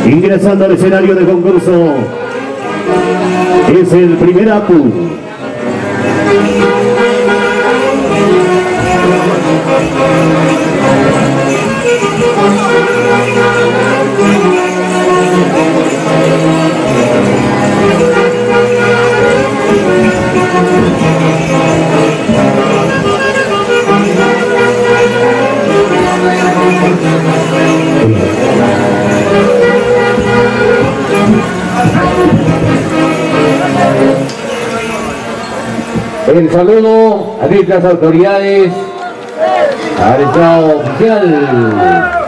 Ingresando al escenario de concurso es el primer APU. El saludo a nuestras autoridades, al Estado oficial.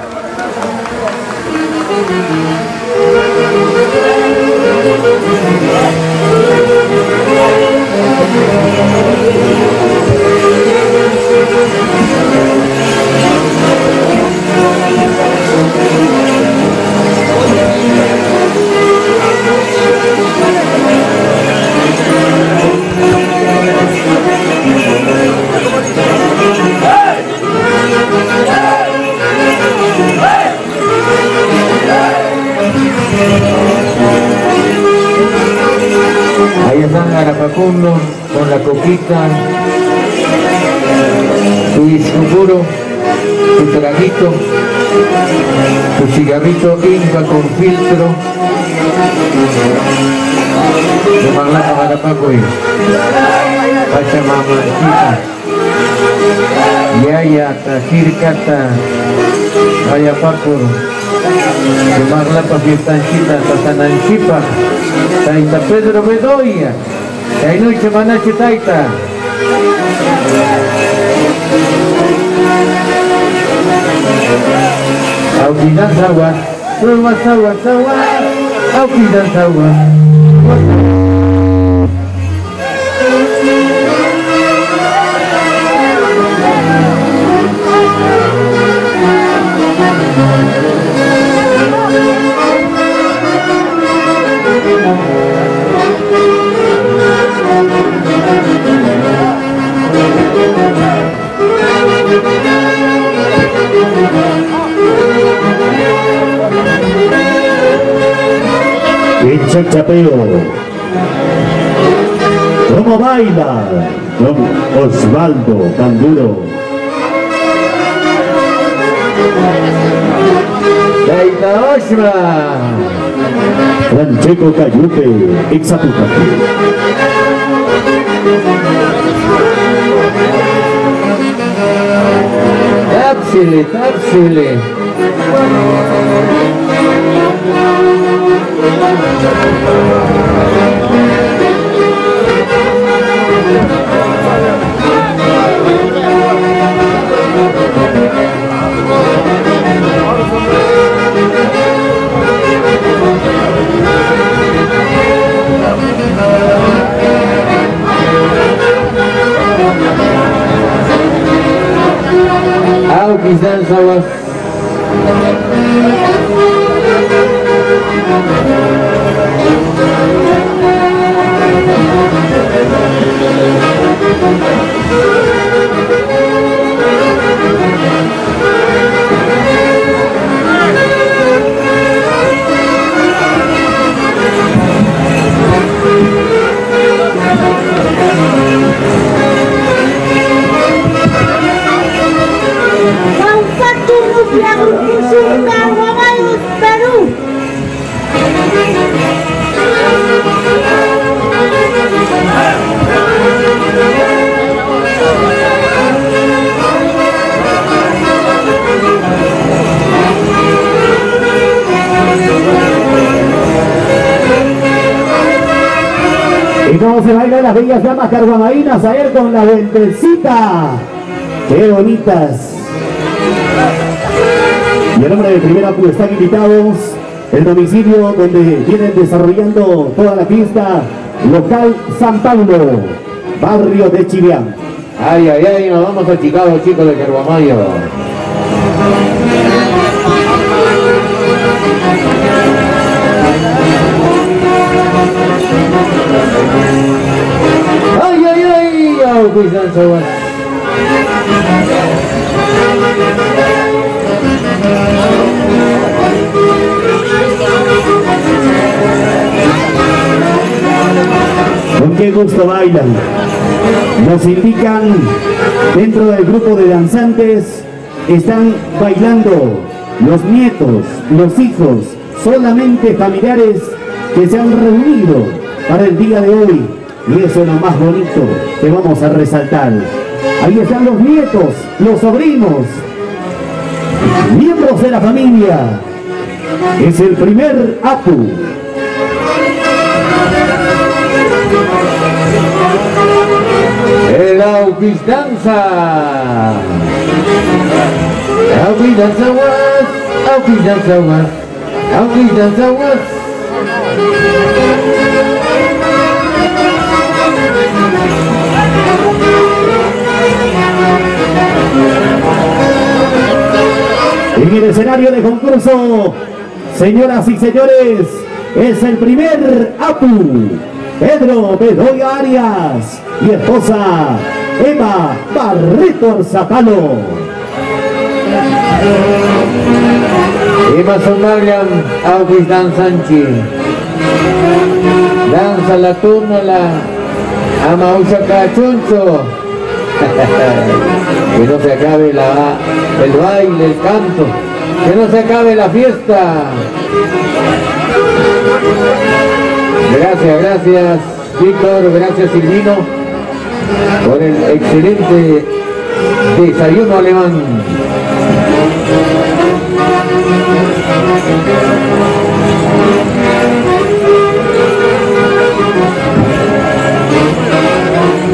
Ahí están Arapacundo con la coquita, su disco puro, su traguito, su cigarrito Inca con filtro, de Marlana Arapaco y Pachamamachita, Yaya, Tajircata, Ayapaco. Marlapa Fiestancita, Tatananchipa, Taita Pedro Bedoya, Tainoche Manache Taita. Aukidan Sawa, Sawa Sawa Sawa, Aukidan Sawa. El chachapeo. ¿Cómo baila? Don Osvaldo Canduro. Taita Osma. Francheco Cayupe, Exapucapi. Tápsile, tápsile. Aukidan Sawa. Y cómo se bailan las bellas damas carguamainas a él con la ventecita. ¡Qué bonitas! Y el nombre de Primera Apu están invitados el domicilio donde vienen desarrollando toda la fiesta, local San Pablo, barrio de Chivián. Ay, ay, ay, nos vamos a Chicago, chicos de Carguamayo. Ay, ay, ay, Auquis Danza Guas. Con qué gusto bailan. Nos indican dentro del grupo de danzantes, están bailando los nietos, los hijos, solamente familiares que se han reunido para el día de hoy. Y eso es lo más bonito que vamos a resaltar. Ahí están los nietos, los sobrinos, miembros de la familia. Es el primer Apu. El Auquis Danza. Auquis Danza Guas. Auquis Danza Guas. Auquis Danza Guas. En el escenario de concurso, señoras y señores, es el primer Apu, Pedro Bedoya Arias y esposa Eva Barreto Zapalo. Eva Somalian, Auquis Danzanchi. Danza la turno la Amaucha Cachuncho. Que no se acabe el baile, el canto, que no se acabe la fiesta. Gracias, gracias Víctor, gracias Silvino por el excelente desayuno alemán.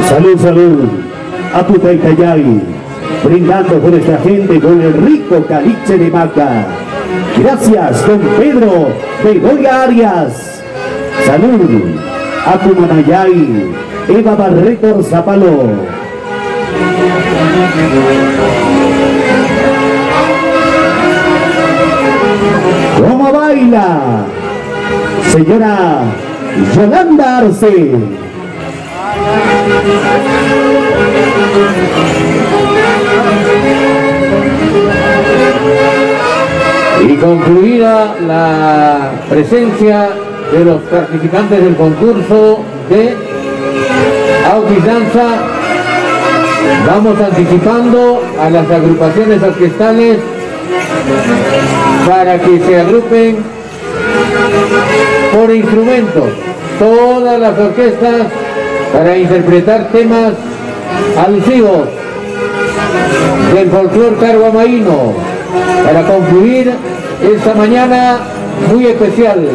Salud, salud. Apu Taytayay, brindando por esta gente con el rico caliche de maca. Gracias, don Pedro Bedoya Arias. Salud. Apu Manayay, Eva Barreto Zapalo. ¿Cómo baila? Señora Yolanda Arce. Y concluida la presencia de los participantes del concurso de Auquis Danza, vamos anticipando a las agrupaciones orquestales para que se agrupen por instrumentos, todas las orquestas, para interpretar temas alusivos del folclor carguamaíno, para concluir esta mañana muy especial.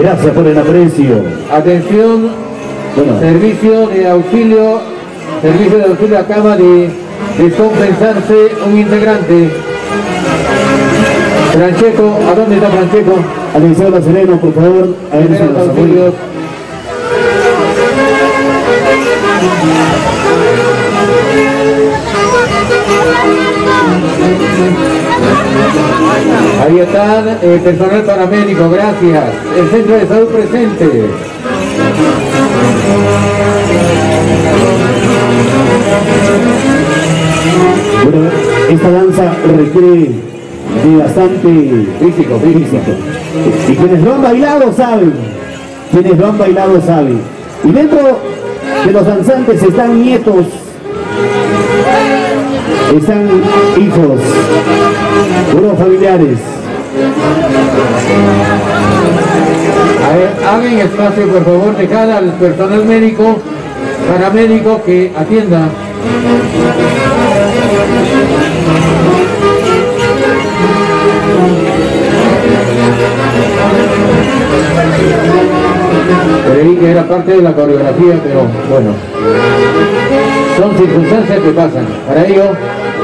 Gracias por el aprecio. Atención, Bueno. servicio de auxilio acaba de descompensarse un integrante. Francheco, ¿a dónde está Francheco? Al Liceo La Serena, por favor, a él se Primeros los auxilios. Ahí están el personal paramédico, gracias. El centro de salud presente. Bueno, esta danza requiere de bastante Físico. Y quienes lo han bailado saben. Quienes lo han bailado saben. Y dentro de los danzantes están nietos, están hijos, unos familiares. A ver, hagan espacio, por favor, dejad al personal médico, paramédico que atienda. Creí que era parte de la coreografía, pero bueno, son circunstancias que pasan. Para ello,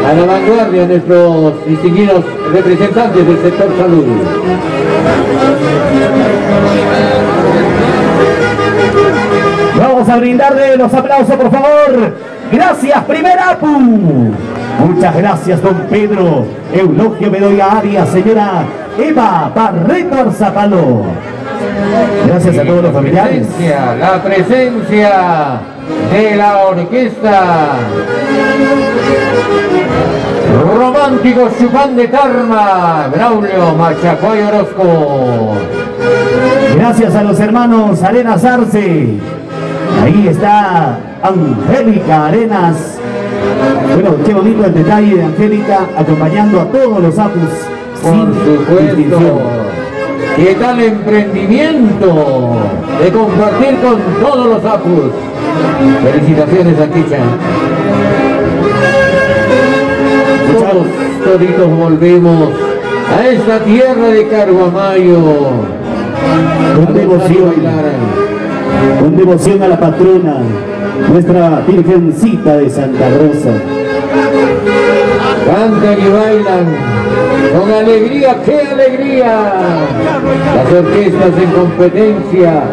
a la vanguardia nuestros distinguidos representantes del sector salud. Vamos a brindarle los aplausos, por favor. Gracias, primer APU. Muchas gracias, don Pedro Eulogio Bedoya Arias, señora Eva Barreto Arzapalo. Gracias a todos los familiares. La presencia de la orquesta Románticos Chupán de Tarma, Braulio Machacuay Orozco. Gracias a los hermanos Arenas Arce. Ahí está Angélica Arenas. Bueno, qué bonito el detalle de Angélica acompañando a todos los APUs. Por supuesto. ¿Qué tal emprendimiento de compartir con todos los APUs? Felicitaciones a Kicha. Todos, toditos volvemos a esta tierra de Carguamayo. Con devoción a la patrona, nuestra Virgencita de Santa Rosa. Cantan y bailan con alegría, ¡qué alegría! Las orquestas en competencia,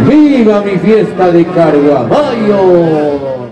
¡viva mi fiesta de Carguamayo!